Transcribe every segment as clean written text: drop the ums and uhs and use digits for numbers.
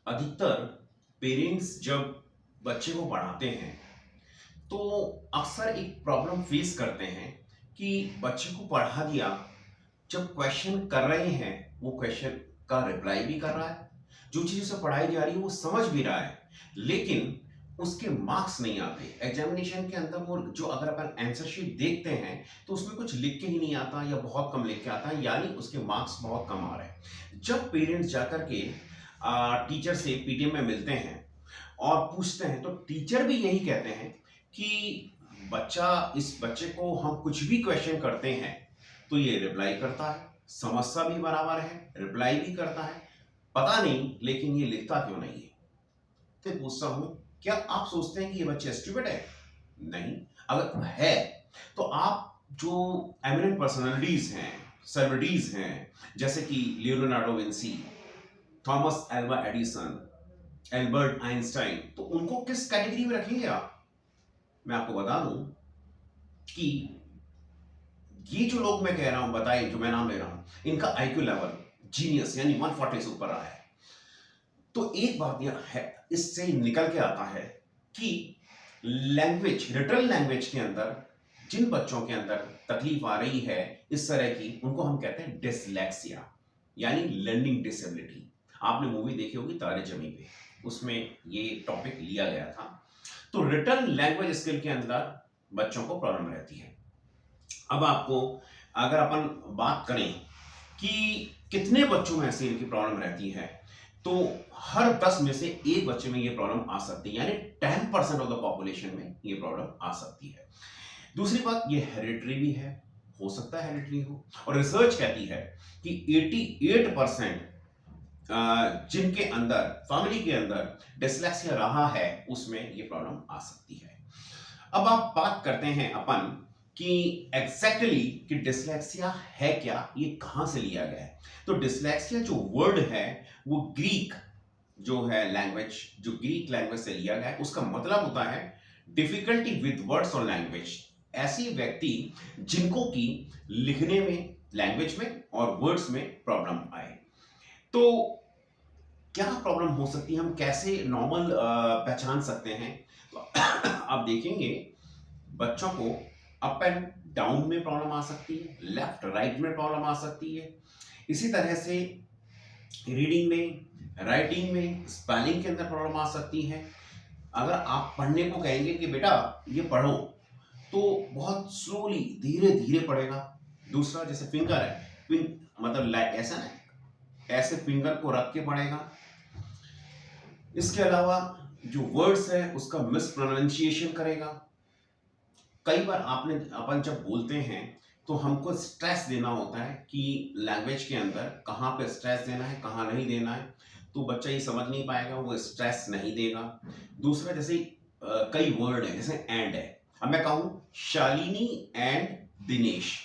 अधिकतर पेरेंट्स जब बच्चे को पढ़ाते हैं तो अक्सर एक प्रॉब्लम फेस करते हैं कि बच्चे को पढ़ा दिया, जब क्वेश्चन कर रहे हैं वो क्वेश्चन का रिप्लाई भी कर रहा है, जो चीज़ उसे पढ़ाई जा रही है वो समझ भी रहा है, लेकिन उसके मार्क्स नहीं आते एग्जामिनेशन के अंदर। वो जो अगर अपन आंसर शीट देखते हैं तो उसमें कुछ लिख के ही नहीं आता या बहुत कम लिख के आता है, यानी उसके मार्क्स बहुत कम आ रहे हैं। जब पेरेंट्स जाकर के टीचर से पीटीएम में मिलते हैं और पूछते हैं तो टीचर भी यही कहते हैं कि इस बच्चे को हम कुछ भी क्वेश्चन करते हैं तो ये रिप्लाई करता है, समस्या भी बराबर है, रिप्लाई भी करता है, पता नहीं लेकिन ये लिखता क्यों नहीं है। तो पूछता हूं, क्या आप सोचते हैं कि ये बच्चे स्टूपिड है? नहीं। अगर है तो आप जो एमिनेंट पर्सनालिटीज हैं, सेलिब्रिटीज हैं, जैसे कि Leonardo Vinci, Thomas Alva Edison, Albert Einstein, तो उनको किस कैटेगरी में रखेंगे आप? मैं आपको बता दूं कि ये जो लोग मैं कह रहा हूं, बताइए जो मैं नाम ले रहा हूं, इनका आईक्यू लेवल जीनियस यानी 140 से ऊपर रहा है। तो एक बात यह है, इससे निकल के आता है कि लैंग्वेज, रिटन लैंग्वेज के अंदर जिन बच्चों के अंदर तकलीफ आ रही है इस तरह की, उनको हम कहते हैं डिसलेक्सिया यानी लर्निंग डिसेबिलिटी। आपने मूवी देखी होगी तारे जमी पे, उसमें ये टॉपिक लिया गया था। तो रिटन लैंग्वेज स्किल के अंदर बच्चों को प्रॉब्लम रहती है। अब आपको अगर अपन बात करें कि कितने बच्चों में ऐसी इनकी प्रॉब्लम रहती है, तो हर 10 में से एक बच्चे में ये प्रॉब्लम आ सकती है, यानी 10% ऑफ द पॉपुलेशन में ये प्रॉब्लम आ सकती है। दूसरी बात, ये हेरिडिटरी भी है, हो सकता है हेरिडिटरी हो, और रिसर्च कहती है कि 88% जिनके अंदर फैमिली के अंदर डिसलेक्सिया रहा है उसमें ये प्रॉब्लम आ सकती है। अब आप बात करते हैं अपन कि एग्जैक्टली कि डिसलेक्सिया है क्या, ये कहां से लिया गया है। तो डिसलेक्सिया जो वर्ड है वो ग्रीक जो है लैंग्वेज, जो ग्रीक लैंग्वेज से लिया गया है, उसका मतलब होता है डिफिकल्टी विद वर्ड्स और लैंग्वेज। ऐसी व्यक्ति जिनको की लिखने में, लैंग्वेज में और वर्ड्स में प्रॉब्लम आए। तो क्या प्रॉब्लम हो सकती है, हम कैसे नॉर्मल पहचान सकते हैं? तो आप देखेंगे बच्चों को अप एंड डाउन में प्रॉब्लम आ सकती है, लेफ्ट राइट में प्रॉब्लम आ सकती है, इसी तरह से रीडिंग में, राइटिंग में, स्पेलिंग के अंदर प्रॉब्लम आ सकती है। अगर आप पढ़ने को कहेंगे कि बेटा ये पढ़ो तो बहुत स्लोली, धीरे धीरे पढ़ेगा। दूसरा, जैसे फिंगर है, मतलब ऐसा ना, ऐसे फिंगर को रख के पढ़ेगा। इसके अलावा जो वर्ड्स है उसका मिसप्रोनाउंसिएशन करेगा। कई बार अपन जब बोलते हैं तो हमको स्ट्रेस देना होता है कि लैंग्वेज के अंदर कहाँ पे स्ट्रेस देना है, कहाँ नहीं देना है, तो बच्चा ये समझ नहीं पाएगा, वो स्ट्रेस नहीं देगा। दूसरा, जैसे कई वर्ड है, जैसे एंड है, अब मैं कहूँ शालिनी एंड दिनेश,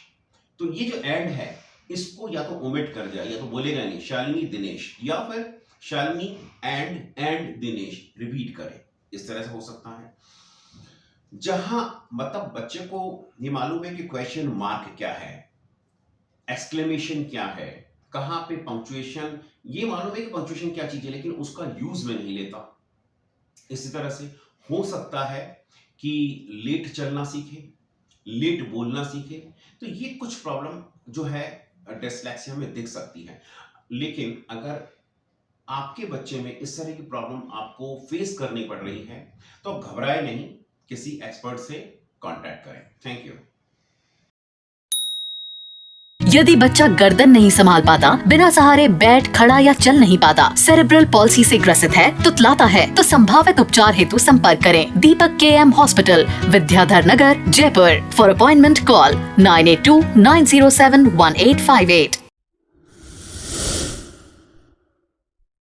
तो ये जो एंड है इसको या तो ओमिट कर जाए, या तो बोलेगा नहीं शालिनी दिनेश, या फिर शालिनी एंड दिनेश रिपीट करे, इस तरह से हो सकता है। जहां मतलब बच्चे को ये मालूम है कि क्वेश्चन मार्क क्या है, एक्सक्लेमेशन क्या है, कहां पे पंक्चुएशन, ये मालूम है कि पंक्चुएशन क्या चीज है, लेकिन उसका यूज में नहीं लेता। इसी तरह से हो सकता है कि लेट चलना सीखे, लेट बोलना सीखे। तो ये कुछ प्रॉब्लम जो है डिसलेक्सिया में दिख सकती है। लेकिन अगर आपके बच्चे में इस तरह की प्रॉब्लम आपको फेस करनी पड़ रही है तो आप घबराए नहीं, किसी एक्सपर्ट से कांटेक्ट करें। Thank you. यदि बच्चा गर्दन नहीं संभाल पाता, बिना सहारे बैठ, खड़ा या चल नहीं पाता, सेरेब्रल पॉल्सी से ग्रसित है, तुतलाता है, तो संभावित उपचार हेतु संपर्क करें दीपक KM hospital, Vidyadhar Nagar, Jaipur. For appointment call 9829071858।